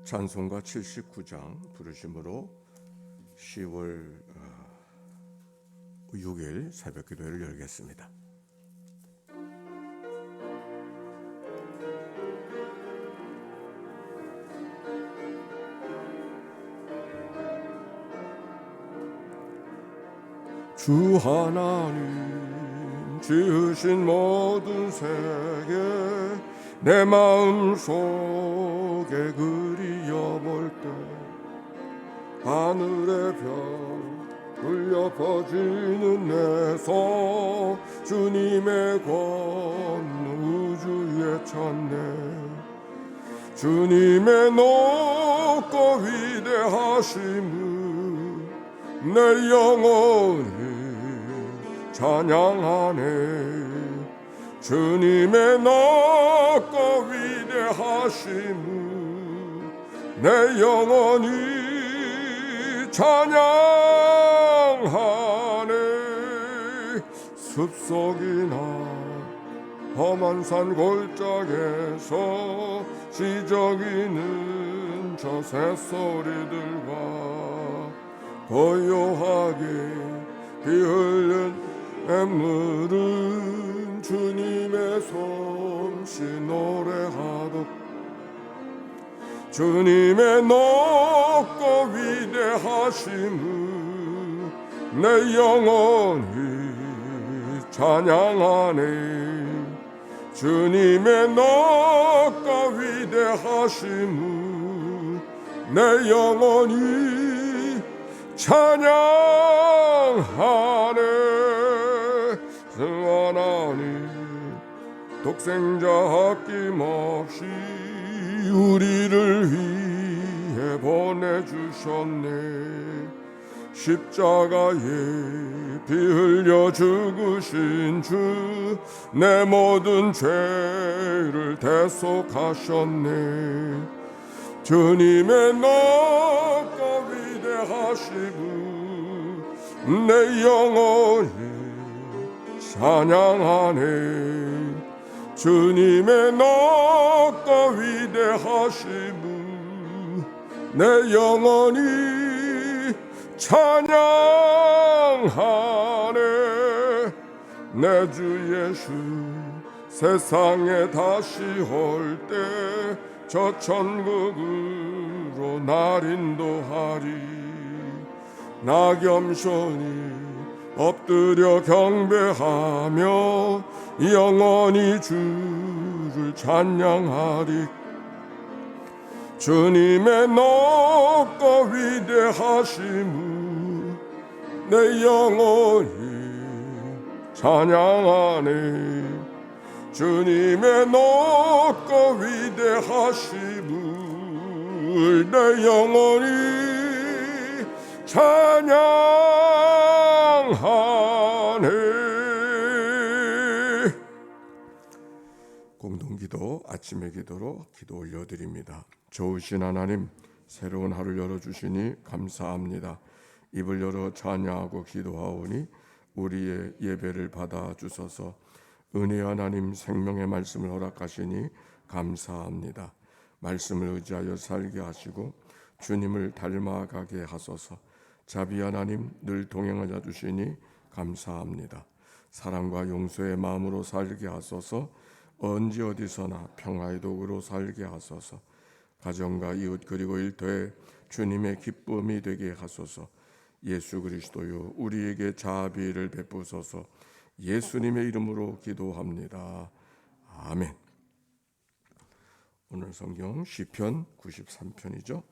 찬송가 79장 부르심으로 10월 6일 새벽기도회를 열겠습니다. 주 하나님 지으신 모든 세계 내 마음속에 그리워볼 때 하늘의 별 울려 퍼지는 내 손 주님의 권 우주에 찾네. 주님의 높고 위대하심을 내 영혼이 찬양하네. 주님의 높고 위대하심을 내 영혼이 찬양하네. 숲속이나 험한 산 골짜기에서 지저귀는 저 새소리들과 고요하게 비 흘린 샘물은 주님의 솜씨 노래하듯 주님의 높고 위대하심을 내 영혼이 찬양하네. 주님의 높고 위대하심을 내 영혼이 찬양하네. 주 하나님 독생자 아낌없이 우리를 위해 보내주셨네. 십자가에 피 흘려 죽으신 주 내 모든 죄를 대속하셨네. 주님의 높고 위대하심을 내 영혼이 찬양하네. 주님의 높고 위대하심을 내 영혼이 찬양하네. 내 주 예수 세상에 다시 올 때 저 천국으로 날 인도하리. 나 겸손히 엎드려 경배하며 영원히 주를 찬양하리. 주님의 높고 위대하심을 내 영혼이 찬양하네. 주님의 높고 위대하심을 내 영혼이 찬양하네. 공동기도 아침의 기도로 기도 올려드립니다. 좋으신 하나님, 새로운 하루를 열어주시니 감사합니다. 입을 열어 찬양하고 기도하오니 우리의 예배를 받아주소서. 은혜 하나님 생명의 말씀을 허락하시니 감사합니다. 말씀을 의지하여 살게 하시고 주님을 닮아가게 하소서. 자비 하나님 늘 동행하여 주시니 감사합니다. 사랑과 용서의 마음으로 살게 하소서. 언제 어디서나 평화의 도구로 살게 하소서. 가정과 이웃 그리고 일터에 주님의 기쁨이 되게 하소서. 예수 그리스도요 우리에게 자비를 베푸소서. 예수님의 이름으로 기도합니다. 아멘. 오늘 성경 시편 93편이죠.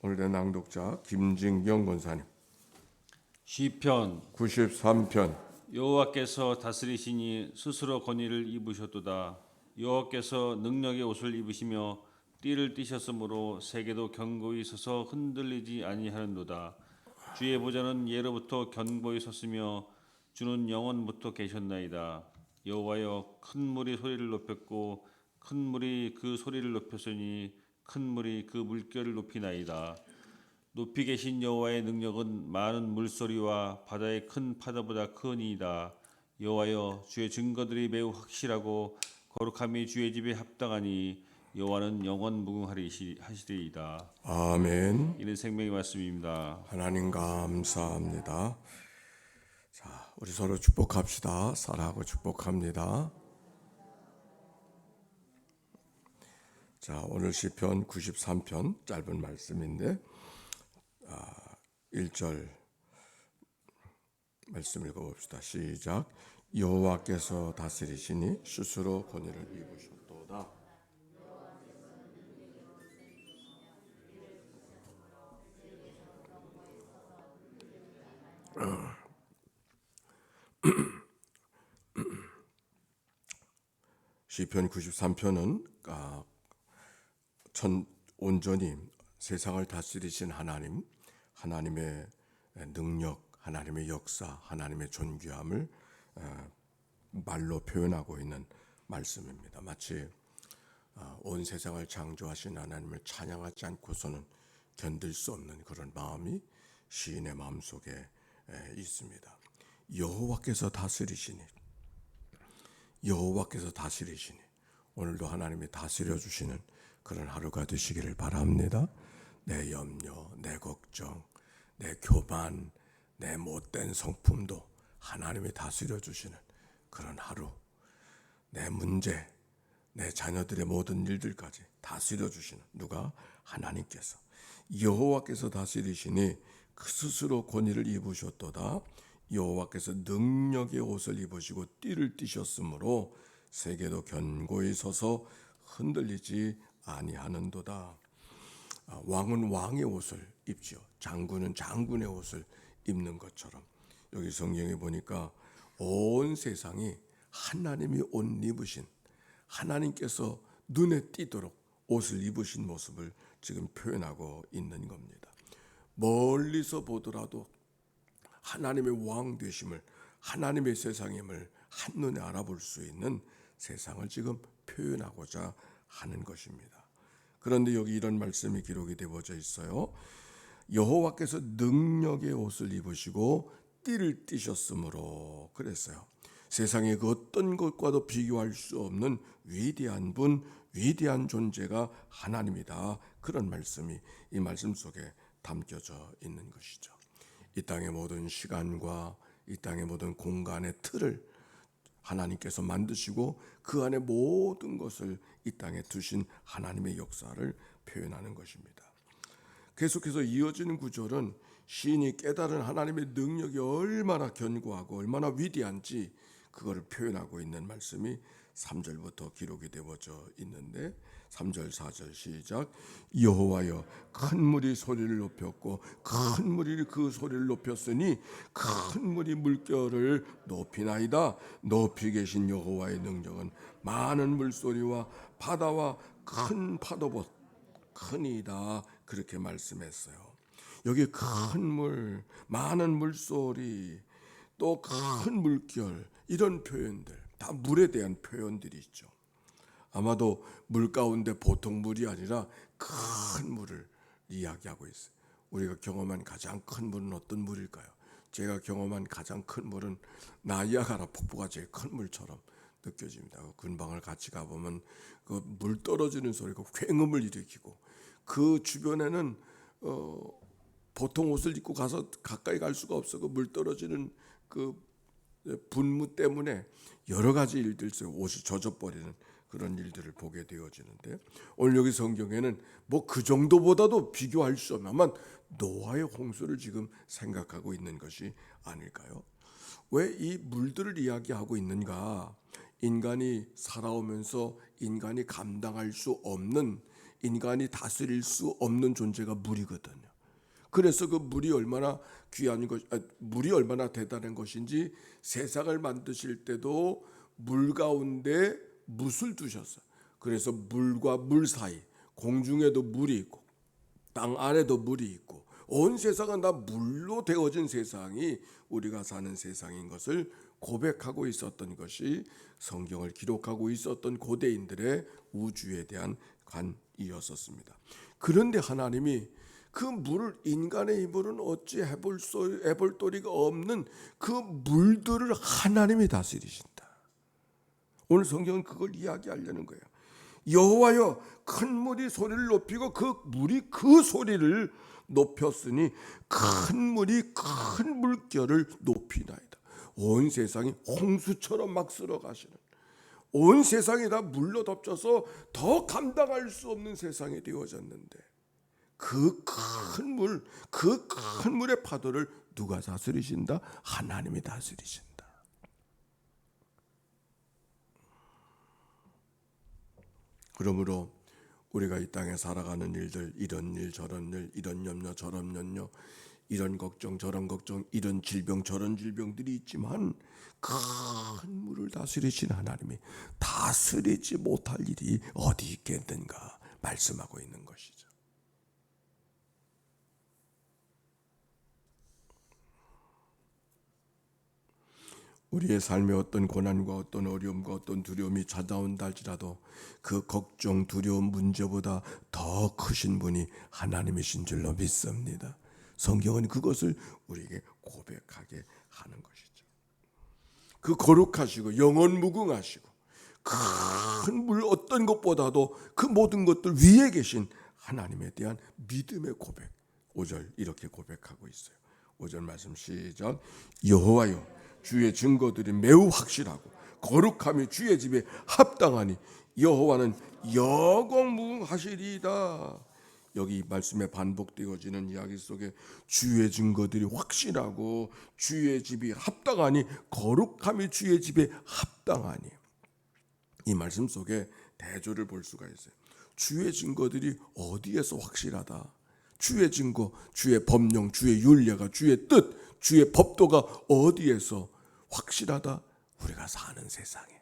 오늘의 낭독자 김진경 권사님. 시편 93편. 여호와께서 다스리시니 스스로 권위를 입으셨도다. 여호와께서 능력의 옷을 입으시며 띠를 띠셨으므로 세계도 견고히 서서 흔들리지 아니하는도다. 주의 보좌는 예로부터 견고히 섰으며 주는 영원부터 계셨나이다. 여호와여, 큰 물이 소리를 높였고 큰 물이 그 소리를 높였으니 큰 물이 그 물결을 높이나이다. 높이 계신 여호와의 능력은 많은 물소리와 바다의 큰 파도보다 크니이다. 여호와여, 주의 증거들이 매우 확실하고 거룩함이 주의 집에 합당하니 여호와는 영원 무궁하시리이다. 아멘. 이는 생명의 말씀입니다. 하나님 감사합니다. 자, 우리 서로 축복합시다. 사랑하고 축복합니다. 자, 오늘 시편 93편 짧은 말씀인데 1절 말씀 읽어봅시다. 시작. 여호와께서 다스리시니 스스로 권위를 입으셨도다. 시편 93편은 온전히 세상을 다스리신 하나님, 하나님의 능력, 하나님의 역사, 하나님의 존귀함을 말로 표현하고 있는 말씀입니다. 마치 온 세상을 창조하신 하나님을 찬양하지 않고서는 견딜 수 없는 그런 마음이 시인의 마음속에 있습니다. 여호와께서 다스리시니, 여호와께서 다스리시니, 오늘도 하나님이 다스려 주시는 그런 하루가 되시기를 바랍니다. 내 염려, 내 걱정, 내 교만, 내 못된 성품도 하나님이 다스려 주시는 그런 하루, 내 문제, 내 자녀들의 모든 일들까지 다스려 주시는 누가? 하나님께서. 여호와께서 다스리시니 그 스스로 권위를 입으셨도다. 여호와께서 능력의 옷을 입으시고 띠를 띠셨으므로 세계도 견고히 서서 흔들리지 아니하는도다. 왕은 왕의 옷을 입지요. 장군은 장군의 옷을 입는 것처럼 여기 성경에 보니까 온 세상이 하나님이 옷 입으신, 하나님께서 눈에 띄도록 옷을 입으신 모습을 지금 표현하고 있는 겁니다. 멀리서 보더라도 하나님의 왕 되심을, 하나님의 세상임을 한눈에 알아볼 수 있는 세상을 지금 표현하고자 하는 것입니다. 그런데 여기 이런 말씀이 기록이 되어져 있어요. 여호와께서 능력의 옷을 입으시고 띠를 띠셨으므로 그랬어요. 세상의 그 어떤 것과도 비교할 수 없는 위대한 분, 위대한 존재가 하나님이다. 그런 말씀이 이 말씀 속에 담겨져 있는 것이죠. 이 땅의 모든 시간과 이 땅의 모든 공간의 틀을 하나님께서 만드시고 그 안에 모든 것을 이 땅에 두신 하나님의 역사를 표현하는 것입니다. 계속해서 이어지는 구절은 시인이 깨달은 하나님의 능력이 얼마나 견고하고 얼마나 위대한지 그거를 표현하고 있는 말씀이 3절부터 기록이 되어져 있는데 3절 4절 시작. 여호와여 큰 물이 소리를 높였고 큰 물이 그 소리를 높였으니 큰 물이 물결을 높이나이다. 높이 계신 여호와의 능력은 많은 물소리와 바다와 큰 파도보다 크니이다. 그렇게 말씀했어요. 여기 큰 물, 많은 물소리, 또 큰 물결, 이런 표현들 다 물에 대한 표현들이 있죠. 아마도 물 가운데 보통 물이 아니라 큰 물을 이야기하고 있어요. 우리가 경험한 가장 큰 물은 어떤 물일까요? 제가 경험한 가장 큰 물은 나이아가라 폭포가 제일 큰 물처럼 느껴집니다. 근방을 같이 가보면 그 물 떨어지는 소리가 굉음을 일으키고 그 주변에는 보통 옷을 입고 가서 가까이 갈 수가 없어. 그 물 떨어지는 그 분무 때문에 여러 가지 일들 속에 옷이 젖어버리는 그런 일들을 보게 되어지는데 오늘 여기 성경에는 뭐 그 정도보다도 비교할 수 없는 아마 노아의 홍수를 지금 생각하고 있는 것이 아닐까요? 왜 이 물들을 이야기하고 있는가? 인간이 살아오면서 인간이 감당할 수 없는, 인간이 다스릴 수 없는 존재가 물이거든요. 그래서 그 물이 얼마나 귀한 것, 물이 얼마나 대단한 것인지 세상을 만드실 때도 물 가운데 뭇을 두셨어요. 그래서 물과 물 사이, 공중에도 물이 있고 땅 안에도 물이 있고 온 세상은 다 물로 되어진 세상이 우리가 사는 세상인 것을 고백하고 있었던 것이 성경을 기록하고 있었던 고대인들의 우주에 대한 관이었었습니다. 그런데 하나님이 그 물을, 인간의 힘으로는 어찌 해볼 도리가 없는 그 물들을 하나님이 다스리신다. 오늘 성경은 그걸 이야기하려는 거예요. 여호와여 큰 물이 소리를 높이고 그 물이 그 소리를 높였으니 큰 물이 큰 물결을 높이나이다. 온 세상이 홍수처럼 막 쓸어가시는, 온 세상이 다 물로 덮쳐서 더 감당할 수 없는 세상이 되어졌는데 그 큰 물, 그 큰 물의 파도를 누가 다스리신다? 하나님이 다스리신다. 그러므로 우리가 이 땅에 살아가는 일들, 이런 일 저런 일, 이런 염려 저런 염려, 이런 걱정 저런 걱정, 이런 질병 저런 질병들이 있지만 큰 물을 다스리신 하나님이 다스리지 못할 일이 어디 있겠는가 말씀하고 있는 것이죠. 우리의 삶에 어떤 고난과 어떤 어려움과 어떤 두려움이 찾아온다 할지라도 그 걱정, 두려움, 문제보다 더 크신 분이 하나님이신 줄로 믿습니다. 성경은 그것을 우리에게 고백하게 하는 것이죠. 그 거룩하시고 영원 무궁하시고 큰 물 어떤 것보다도 그 모든 것들 위에 계신 하나님에 대한 믿음의 고백. 5절 이렇게 고백하고 있어요. 5절 말씀 시작. 여호와여 주의 증거들이 매우 확실하고 거룩함이 주의 집에 합당하니 여호와는 영원무궁하시리이다. 여기 이 말씀에 반복되어지는 이야기 속에 주의 증거들이 확실하고 주의 집이 합당하니 거룩함이 주의 집에 합당하니, 이 말씀 속에 대조를 볼 수가 있어요. 주의 증거들이 어디에서 확실하다? 주의 증거, 주의 법령, 주의 율례가, 주의 뜻, 주의 법도가 어디에서 확실하다? 우리가 사는 세상에.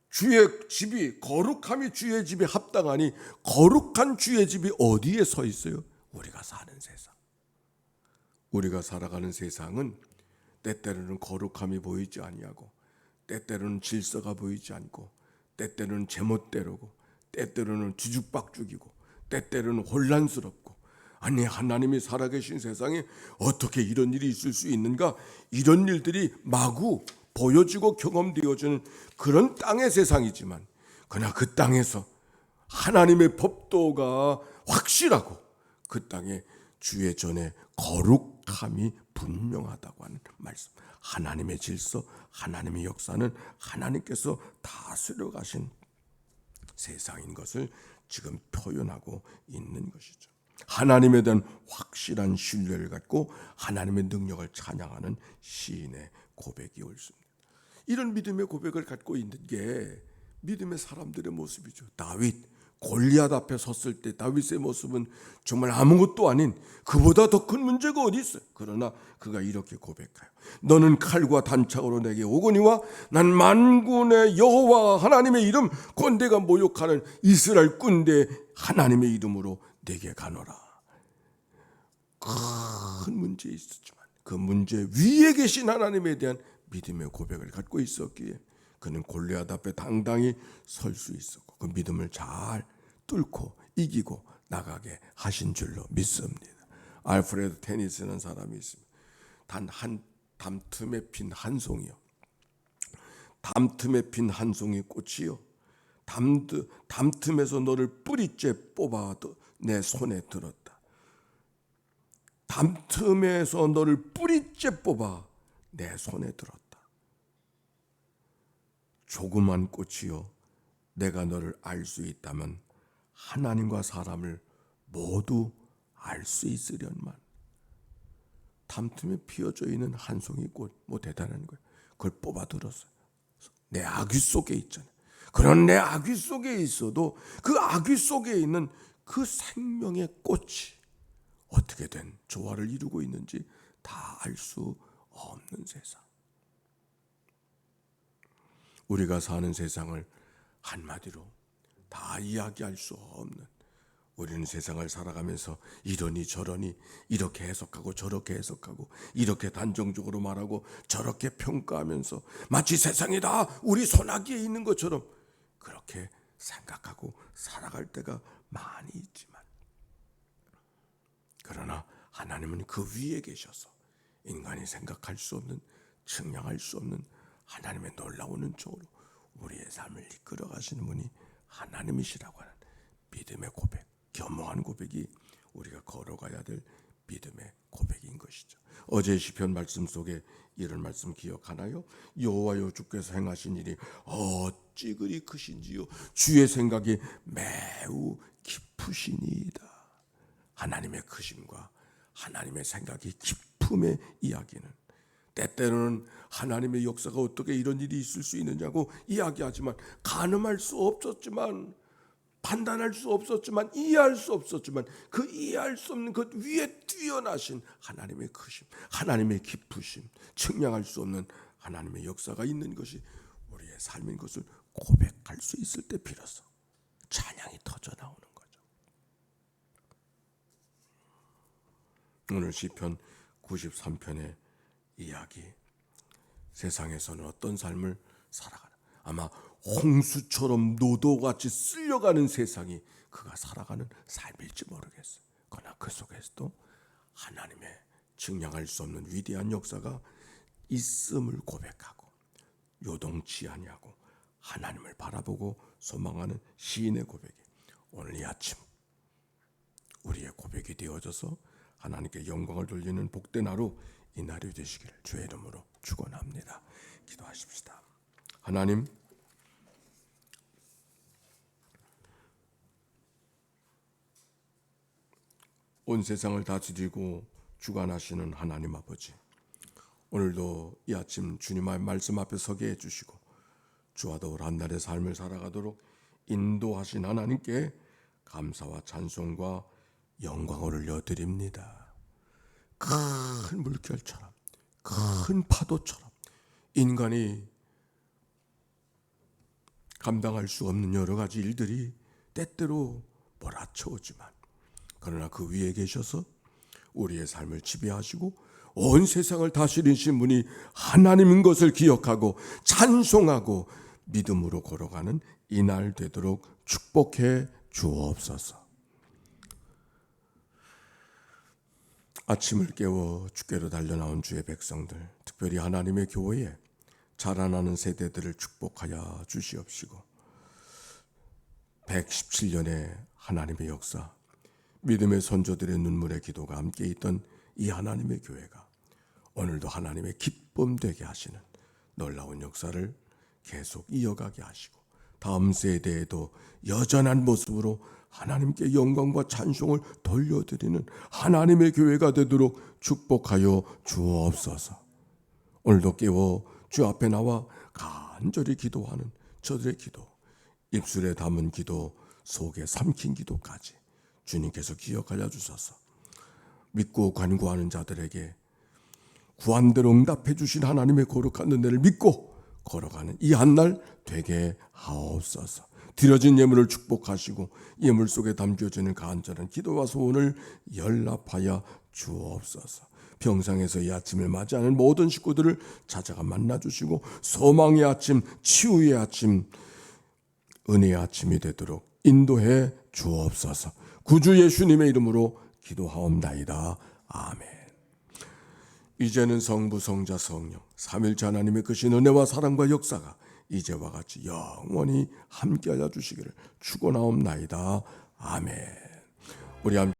주의 집이, 거룩함이 주의 집에 합당하니 거룩한 주의 집이 어디에 서 있어요? 우리가 사는 세상. 우리가 살아가는 세상은 때때로는 거룩함이 보이지 아니하고, 때때로는 질서가 보이지 않고, 때때로는 제멋대로고, 때때로는 뒤죽박죽이고, 때때로는 혼란스럽고, 아니 하나님이 살아계신 세상에 어떻게 이런 일이 있을 수 있는가? 이런 일들이 마구 보여지고 경험되어지는 그런 땅의 세상이지만, 그러나 그 땅에서 하나님의 법도가 확실하고 그 땅에 주의 전에 거룩함이 분명하다고 하는 말씀. 하나님의 질서, 하나님의 역사는 하나님께서 다스려 가신 세상인 것을 지금 표현하고 있는 것이죠. 하나님에 대한 확실한 신뢰를 갖고 하나님의 능력을 찬양하는 시인의 고백이 옳습니다. 이런 믿음의 고백을 갖고 있는 게 믿음의 사람들의 모습이죠. 다윗, 골리앗 앞에 섰을 때 다윗의 모습은 정말 아무것도 아닌, 그보다 더 큰 문제가 어디 있어요. 그러나 그가 이렇게 고백해요. 너는 칼과 단창으로 내게 오거니와 난 만군의 여호와 하나님의 이름 곧 내가 모욕하는 이스라엘 군대 하나님의 이름으로 내게 가노라. 큰 문제 있었지만 그 문제 위에 계신 하나님에 대한 믿음의 고백을 갖고 있었기에 그는 골리앗 앞에 당당히 설 수 있었고, 그 믿음을 잘 뚫고 이기고 나가게 하신 줄로 믿습니다. 알프레드 테니스라는 사람이 있습니다. 단 한 담틈에 핀 한 송이요, 담틈에 핀 한 송이 꽃이요, 담틈에서 너를 뿌리째 뽑아 내 손에 들었다. 담틈에서 너를 뿌리째 뽑아 내 손에 들었다. 조그만 꽃이요, 내가 너를 알 수 있다면 하나님과 사람을 모두 알 수 있으련만. 담틈에 피어져 있는 한 송이 꽃, 뭐 대단한 거예요. 그걸 뽑아 들었어요. 내 아귀 속에 있잖아요. 그런 내 아귀 속에 있어도 그 아귀 속에 있는 그 생명의 꽃이 어떻게 된 조화를 이루고 있는지 다 알 수 없는 세상. 우리가 사는 세상을 한마디로 다 이야기할 수 없는, 우리는 세상을 살아가면서 이러니 저러니 이렇게 해석하고 저렇게 해석하고, 이렇게 단정적으로 말하고 저렇게 평가하면서 마치 세상이 다 우리 손아귀에 있는 것처럼 그렇게 생각하고 살아갈 때가 많이 있지만, 그러나 하나님은 그 위에 계셔서 인간이 생각할 수 없는, 측량할 수 없는 하나님의 놀라운 은총으로 우리의 삶을 이끌어 가시는 분이 하나님이시라고 하는 믿음의 고백, 겸허한 고백이 우리가 걸어가야 될 믿음의 고백인 것이죠. 어제 시편 말씀 속에 이런 말씀 기억하나요? 여호와여 주께서 행하신 일이 어찌 그리 크신지요. 주의 생각이 매우 깊으시니이다. 하나님의 크심과 하나님의 생각이 깊음의 이야기는 때때로는 하나님의 역사가 어떻게 이런 일이 있을 수 있느냐고 이야기하지만 가늠할 수 없었지만 판단할 수 없었지만 이해할 수 없었지만 그 이해할 수 없는 것 위에 뛰어나신 하나님의 크심, 하나님의 깊으심, 측량할 수 없는 하나님의 역사가 있는 것이 우리의 삶인 것을 고백할 수 있을 때 비로소 찬양이 터져 나오는 거죠. 오늘 시편 93편의 이야기, 세상에서는 어떤 삶을 살아가나, 아마 홍수처럼 노도같이 쓸려가는 세상이 그가 살아가는 삶일지 모르겠어요. 그러나 그 속에서도 하나님의 측량할 수 없는 위대한 역사가 있음을 고백하고 요동치 아니하고 하나님을 바라보고 소망하는 시인의 고백이 오늘 이 아침 우리의 고백이 되어져서 하나님께 영광을 돌리는 복된 하루, 이 날이 되시기를 주의 이름으로 축원합니다. 기도하십시다. 하나님, 온 세상을 다스리고 주관하시는 하나님 아버지, 오늘도 이 아침 주님의 말씀 앞에 서게 해주시고 주와 더불어 한날의 삶을 살아가도록 인도하신 하나님께 감사와 찬송과 영광을 올려드립니다. 큰 물결처럼, 큰 파도처럼 인간이 감당할 수 없는 여러 가지 일들이 때때로 몰아쳐오지만 그러나 그 위에 계셔서 우리의 삶을 지배하시고 온 세상을 다스리신 분이 하나님인 것을 기억하고 찬송하고 믿음으로 걸어가는 이날 되도록 축복해 주옵소서. 아침을 깨워 주께로 달려나온 주의 백성들, 특별히 하나님의 교회에 자라나는 세대들을 축복하여 주시옵시고 117년의 하나님의 역사, 믿음의 선조들의 눈물의 기도가 함께 있던 이 하나님의 교회가 오늘도 하나님의 기쁨 되게 하시는 놀라운 역사를 계속 이어가게 하시고 다음 세대에도 여전한 모습으로 하나님께 영광과 찬송을 돌려드리는 하나님의 교회가 되도록 축복하여 주옵소서. 오늘도 깨워 주 앞에 나와 간절히 기도하는 저들의 기도, 입술에 담은 기도, 속에 삼킨 기도까지 주님께서 기억하여 주셔서 믿고 간구하는 자들에게 구한대로 응답해 주신 하나님의 거룩한 은혜를 믿고 걸어가는 이 한날 되게 하옵소서. 드려진 예물을 축복하시고 예물 속에 담겨지는 간절한 기도와 소원을 연락하여 주옵소서. 평상에서 이 아침을 맞이하는 모든 식구들을 찾아가 만나주시고 소망의 아침, 치유의 아침, 은혜의 아침이 되도록 인도해 주옵소서. 구주 예수님의 이름으로 기도하옵나이다. 아멘. 이제는 성부, 성자, 성령 삼일째 하나님의 크신 은혜와 사랑과 역사가 이제와 같이 영원히 함께하여 주시기를 축원하옵나이다. 아멘. 우리 함께